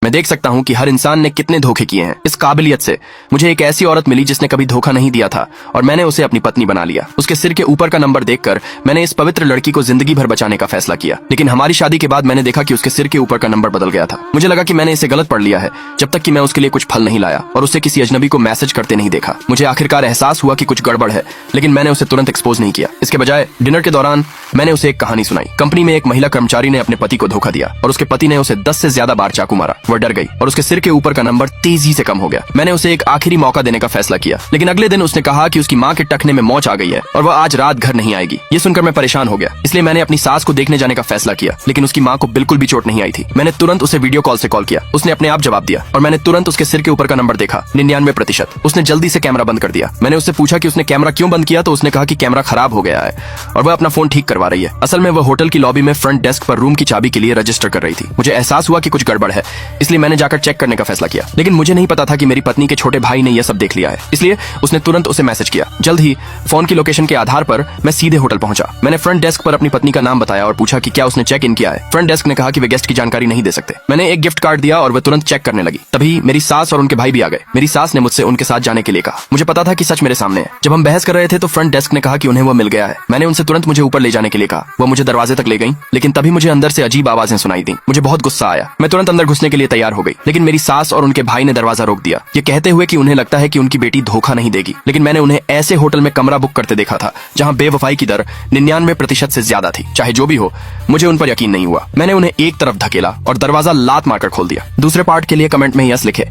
मैं देख सकता हूँ कि हर इंसान ने कितने धोखे किए हैं। इस काबिलियत से मुझे एक ऐसी औरत मिली जिसने कभी धोखा नहीं दिया था और मैंने उसे अपनी पत्नी बना लिया। उसके सिर के ऊपर का नंबर देखकर मैंने इस पवित्र लड़की को जिंदगी भर बचाने का फैसला किया। लेकिन हमारी शादी के बाद मैंने देखा कि उसके सिर के ऊपर का नंबर बदल गया था। मुझे लगा कि मैंने इसे गलत पढ़ लिया है जब तक कि मैं उसके लिए कुछ फल नहीं लाया और उसे किसी अजनबी को मैसेज करते नहीं देखा। मुझे आखिरकार एहसास हुआ कि कुछ गड़बड़ है, लेकिन मैंने उसे तुरंत एक्सपोज नहीं किया। इसके बजाय डिनर के दौरान मैंने उसे एक कहानी सुनाई। कंपनी में एक महिला कर्मचारी ने अपने पति को धोखा दिया और उसके पति ने उसे 10 से ज्यादा बार चाकू मारा। वह डर गई और उसके सिर के ऊपर का नंबर तेजी से कम हो गया। मैंने उसे एक आखिरी मौका देने का फैसला किया, लेकिन अगले दिन उसने कहा कि उसकी माँ के टखने में मोच आ गई है और वह आज रात घर नहीं आएगी। ये सुनकर मैं परेशान हो गया, इसलिए मैंने अपनी सास को देखने जाने का फैसला किया, लेकिन उसकी माँ को बिल्कुल भी चोट नहीं आई थी। मैंने तुरंत उसे वीडियो कॉल से कॉल किया। उसने अपने आप जवाब दिया और मैंने तुरंत उसके सिर के ऊपर का नंबर देखा, 99%। उसने जल्दी से कैमरा बंद कर दिया। मैंने उससे पूछा कि उसने कैमरा क्यों बंद किया, तो उसने कहा कि कैमरा खराब हो गया है और वह अपना फोन ठीक करवा रही है। असल में वह होटल की लॉबी में फ्रंट डेस्क पर रूम की चाबी के लिए रजिस्टर कर रही थी। मुझे एहसास हुआ कि कुछ गड़बड़ है, इसलिए मैंने जाकर चेक करने का फैसला किया, लेकिन मुझे नहीं पता था कि मेरी पत्नी के छोटे भाई ने यह सब देख लिया है। इसलिए उसने तुरंत उसे मैसेज किया। जल्द ही फोन की लोकेशन के आधार पर मैं सीधे होटल पहुंचा। मैंने फ्रंट डेस्क पर अपनी पत्नी का नाम बताया और पूछा कि क्या उसने चेक इन किया है। फ्रंट डेस्क ने कहा कि वे गेस्ट की जानकारी नहीं दे सकते। मैंने एक गिफ्ट कार्ड दिया और वे तुरंत चेक करने लगी। तभी मेरी सास और उनके भाई भी आ गए। मेरी सास ने मुझसे उनके साथ जाने के लिए कहा। मुझे पता था कि सच मेरे सामने है। जब हम बहस कर रहे थे तो फ्रंट डेस्क ने कहा कि उन्हें वो मिल गया है। मैंने उनसे तुरंत मुझे ऊपर ले जाने के लिए कहा। वो मुझे दरवाजे तक ले गई, लेकिन तभी मुझे अंदर से अजीब आवाजें सुनाई दी। मुझे बहुत गुस्सा आया। मैं तुरंत अंदर घुसने के लिए तैयार हो गई, लेकिन मेरी सास और उनके भाई ने दरवाजा रोक दिया, ये कहते हुए कि उन्हें लगता है कि उनकी बेटी धोखा नहीं देगी। लेकिन मैंने उन्हें ऐसे होटल में कमरा बुक करते देखा था जहां बेवफाई की दर 99% से ज्यादा थी। चाहे जो भी हो, मुझे उन पर यकीन नहीं हुआ। मैंने उन्हें एक तरफ धकेला और दरवाजा लात मारकर खोल दिया। दूसरे पार्ट के लिए कमेंट में यस लिखे।